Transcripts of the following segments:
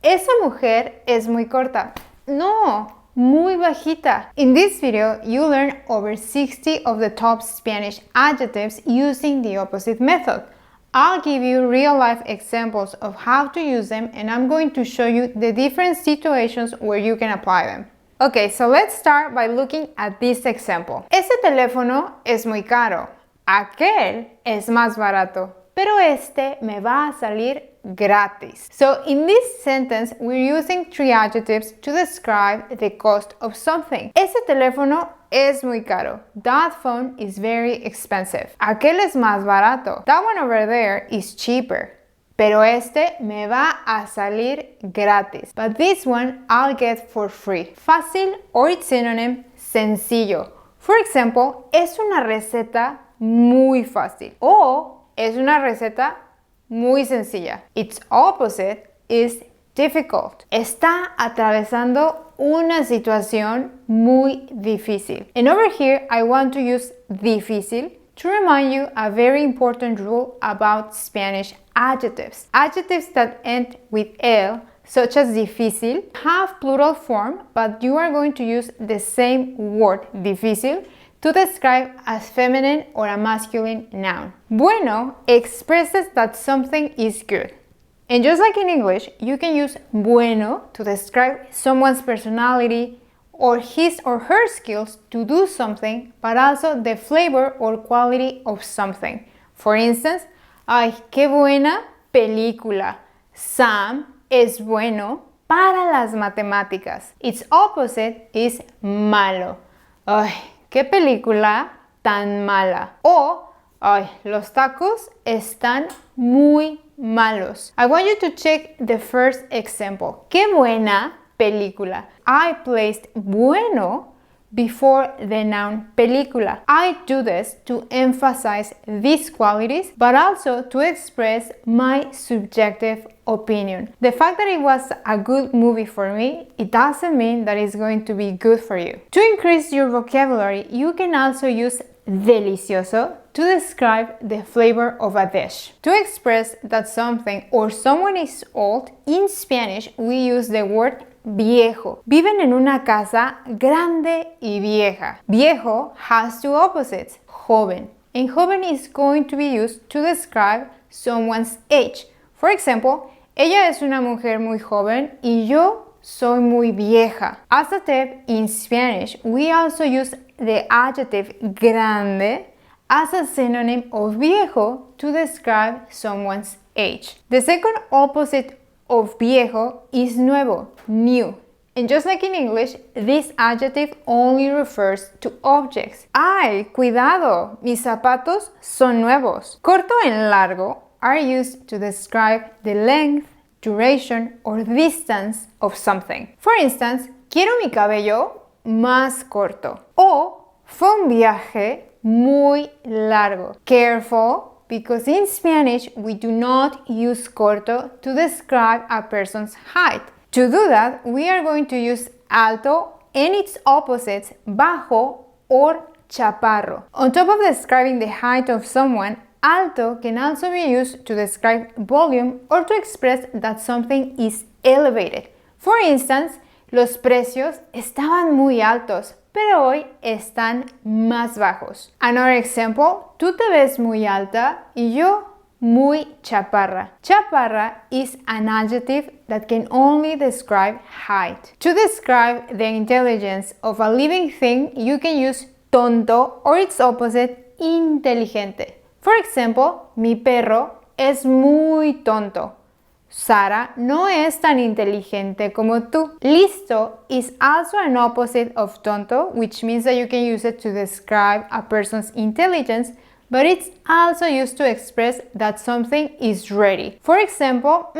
Esa mujer es muy corta. No, muy bajita. In this video, you learn over 60 of the top Spanish adjectives using the opposite method. I'll give you real-life examples of how to use them, and I'm going to show you the different situations where you can apply them. Okay, so let's start by looking at this example. Ese teléfono es muy caro. Aquel es más barato. Pero este me va a salir gratis. So in this sentence, we're using three adjectives to describe the cost of something. Ese teléfono es muy caro. That phone is very expensive. Aquel es más barato. That one over there is cheaper. Pero este me va a salir gratis. But this one I'll get for free. Fácil or its synonym, sencillo. For example, es una receta muy fácil. O es una receta muy sencilla. Its opposite is difficult. Está atravesando una situación muy difícil. And over here, I want to use difícil to remind you a very important rule about Spanish adjectives. Adjectives that end with el, such as difícil, have plural form, but you are going to use the same word, difícil, to describe a feminine or a masculine noun. Bueno expresses that something is good. And just like in English, you can use bueno to describe someone's personality or his or her skills to do something, but also the flavor or quality of something. For instance, ay, qué buena película. Sam es bueno para las matemáticas. Its opposite is malo. Ay, qué película tan mala. O, ay, los tacos están muy malos. I want you to check the first example. Qué buena película. I placed bueno before the noun película. I do this to emphasize these qualities, but also to express my subjective opinion. The fact that it was a good movie for me, it doesn't mean that it's going to be good for you. To increase your vocabulary, you can also use delicioso to describe the flavor of a dish. To express that something or someone is old, in Spanish we use the word viejo. Viven en una casa grande y vieja. Viejo has two opposites, joven. And joven is going to be used to describe someone's age. For example, ella es una mujer muy joven y yo soy muy vieja. As a tip, in Spanish, we also use the adjective grande as a synonym of viejo to describe someone's age. The second opposite of viejo is nuevo, new. And just like in English, this adjective only refers to objects. Ay, cuidado, mis zapatos son nuevos. Corto and largo are used to describe the length, duration, or distance of something. For instance, quiero mi cabello más corto. O fue un viaje muy largo. Careful, because in Spanish we do not use corto to describe a person's height. To do that, we are going to use alto and its opposites, bajo or chaparro. On top of describing the height of someone, alto can also be used to describe volume or to express that something is elevated. For instance, los precios estaban muy altos, pero hoy están más bajos. Another example, tú te ves muy alta y yo muy chaparra. Chaparra is an adjective that can only describe height. To describe the intelligence of a living thing, you can use tonto or its opposite, inteligente. For example, mi perro es muy tonto. Sara no es tan inteligente como tú. Listo is also an opposite of tonto, which means that you can use it to describe a person's intelligence, but it's also used to express that something is ready. For example,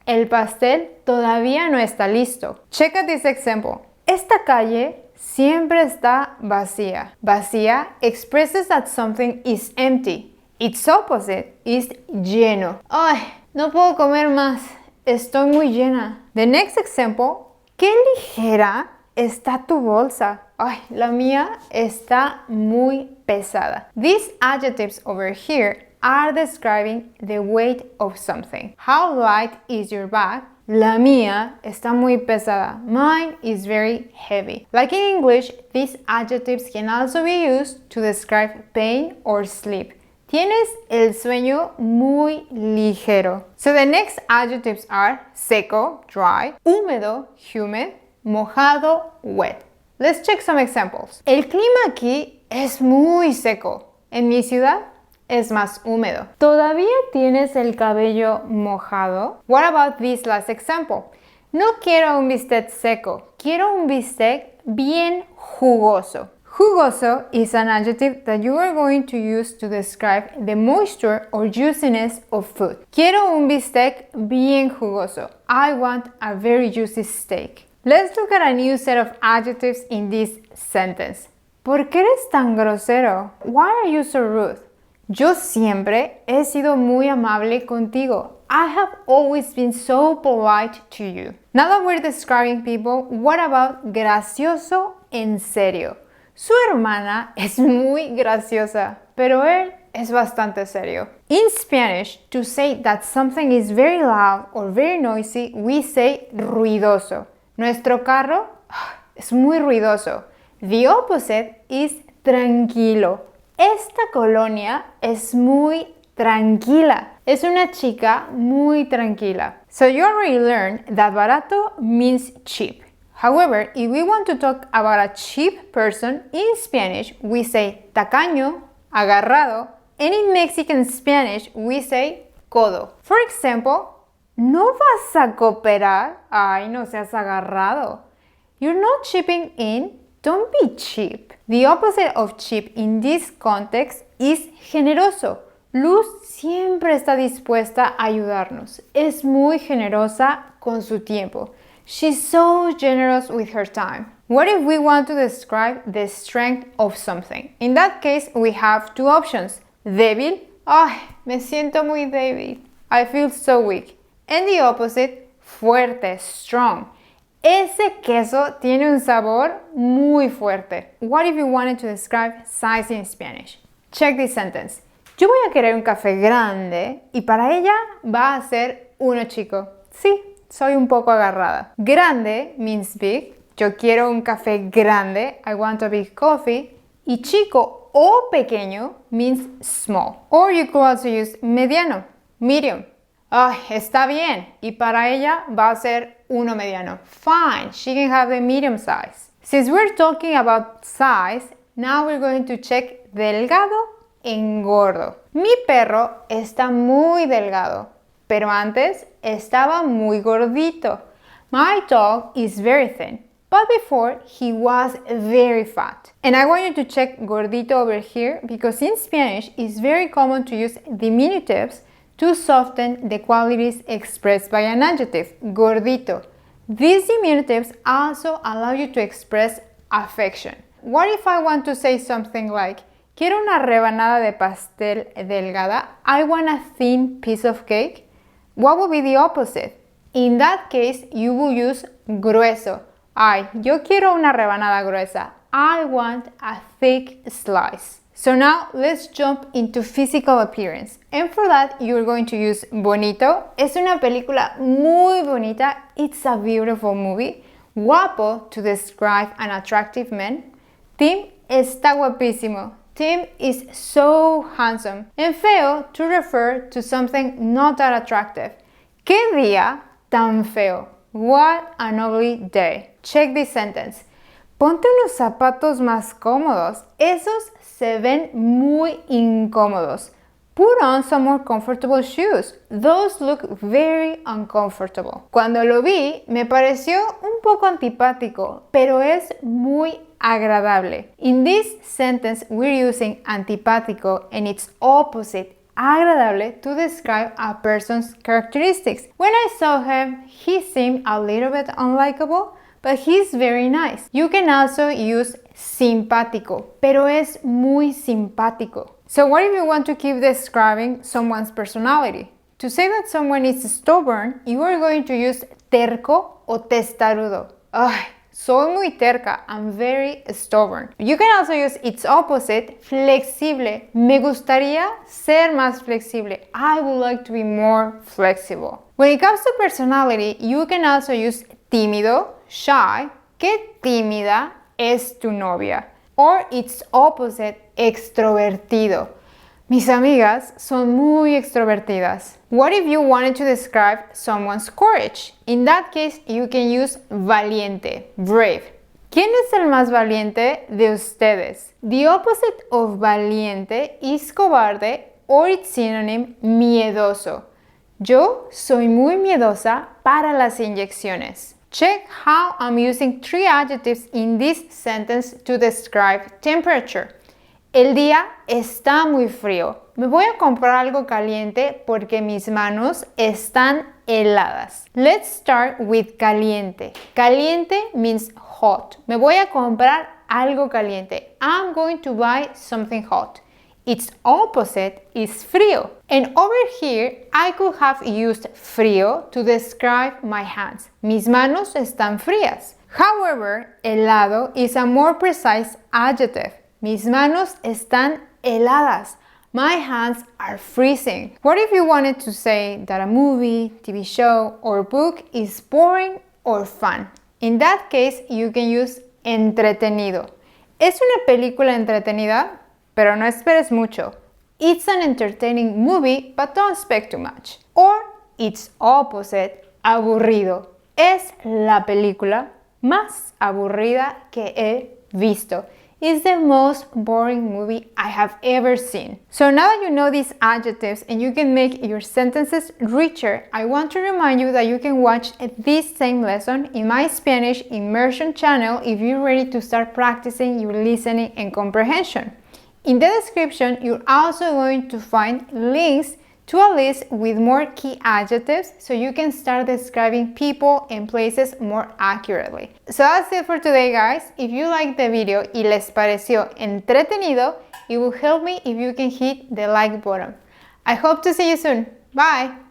el pastel todavía no está listo. Check out this example. Esta calle siempre está vacía. Vacía expresses that something is empty. Its opposite is lleno. Ay, no puedo comer más. Estoy muy llena. The next example, qué ligera está tu bolsa. Ay, la mía está muy pesada. These adjectives over here are describing the weight of something. How light is your bag? La mía está muy pesada. Mine is very heavy. Like in English, these adjectives can also be used to describe pain or sleep. Tienes el sueño muy ligero. So the next adjectives are seco, dry, húmedo, humid, mojado, wet. Let's check some examples. El clima aquí es muy seco. En mi ciudad es más húmedo. ¿Todavía tienes el cabello mojado? What about this last example? No quiero un bistec seco. Quiero un bistec bien jugoso. Jugoso is an adjective that you are going to use to describe the moisture or juiciness of food. Quiero un bistec bien jugoso. I want a very juicy steak. Let's look at a new set of adjectives in this sentence. ¿Por qué eres tan grosero? Why are you so rude? Yo siempre he sido muy amable contigo. I have always been so polite to you. Now that we're describing people, what about gracioso en serio? Su hermana es muy graciosa, pero él es bastante serio. In Spanish, to say that something is very loud or very noisy, we say ruidoso. Nuestro carro es muy ruidoso. The opposite is tranquilo. Esta colonia es muy tranquila. Es una chica muy tranquila. So you already learned that barato means cheap. However, if we want to talk about a cheap person, in Spanish we say tacaño, agarrado, and in Mexican Spanish we say codo. For example, ¿no vas a cooperar? Ay, no seas agarrado. You're not chipping in. Don't be cheap. The opposite of cheap in this context is generoso. Luz siempre está dispuesta a ayudarnos. Es muy generosa con su tiempo. She's so generous with her time. What if we want to describe the strength of something? In that case, we have two options. Débil. Ay, me siento muy débil. I feel so weak. And the opposite, fuerte, strong. Ese queso tiene un sabor muy fuerte. What if you wanted to describe size in Spanish? Check this sentence. Yo voy a querer un café grande y para ella va a ser uno chico. Sí, soy un poco agarrada. Grande means big. Yo quiero un café grande. I want a big coffee. Y chico o pequeño means small. Or you could also use mediano, medium. Ay, está bien. Y para ella va a ser uno mediano. Fine, she can have the medium size. Since we're talking about size, now we're going to check delgado en gordo. Mi perro está muy delgado, pero antes estaba muy gordito. My dog is very thin, but before he was very fat. And I want you to check gordito over here because in Spanish it's very common to use diminutives to soften the qualities expressed by an adjective, gordito. These diminutives also allow you to express affection. What if I want to say something like, quiero una rebanada de pastel delgada, I want a thin piece of cake? What would be the opposite? In that case, you will use grueso. Ay, yo quiero una rebanada gruesa. I want a thick slice. So now let's jump into physical appearance. And for that, you're going to use Bonito. Es una película muy bonita. It's a beautiful movie. Guapo to describe an attractive man. Tim está guapísimo. Tim is so handsome. And feo to refer to something not that attractive. ¿Qué día tan feo? What an ugly day. Check this sentence. Ponte unos zapatos más cómodos. Esos se ven muy incómodos. Put on some more comfortable shoes. Those look very uncomfortable. Cuando lo vi, me pareció un poco antipático, pero es muy agradable. In this sentence, we're using antipático and its opposite, agradable, to describe a person's characteristics. When I saw him, he seemed a little bit unlikable, but he's very nice. You can also use simpático, pero es muy simpático. So what if you want to keep describing someone's personality? To say that someone is stubborn, you are going to use terco o testarudo. Ay, Soy muy terca. I'm very stubborn. You can also use its opposite, flexible. Me gustaría ser más flexible. I would like to be more flexible. When it comes to personality, you can also use tímido, shy. Qué tímida es tu novia. Or its opposite, extrovertido. Mis amigas son muy extrovertidas. What if you wanted to describe someone's courage? In that case, you can use valiente, brave. ¿Quién es el más valiente de ustedes? The opposite of valiente is cobarde or its synonym, miedoso. Yo soy muy miedosa para las inyecciones. Check how I'm using 3 adjectives in this sentence to describe temperature. El día está muy frío. Me voy a comprar algo caliente porque mis manos están heladas. Let's start with caliente. Caliente means hot. Me voy a comprar algo caliente. I'm going to buy something hot. Its opposite is frío. And over here, I could have used frío to describe my hands. Mis manos están frías. However, helado is a more precise adjective. Mis manos están heladas. My hands are freezing. What if you wanted to say that a movie, TV show, or book is boring or fun? In that case, you can use entretenido. Es una película entretenida, pero no esperes mucho. It's an entertaining movie, but don't expect too much. Or its opposite, aburrido. Es la película más aburrida que he visto. It's the most boring movie I have ever seen. So now that you know these adjectives and you can make your sentences richer, I want to remind you that you can watch this same lesson in my Spanish immersion channel if you're ready to start practicing your listening and comprehension. In the description, you're also going to find links to a list with more key adjectives so you can start describing people and places more accurately. So that's it for today, guys. If you liked the video y les pareció entretenido, it will help me if you can hit the like button. I hope to see you soon. Bye!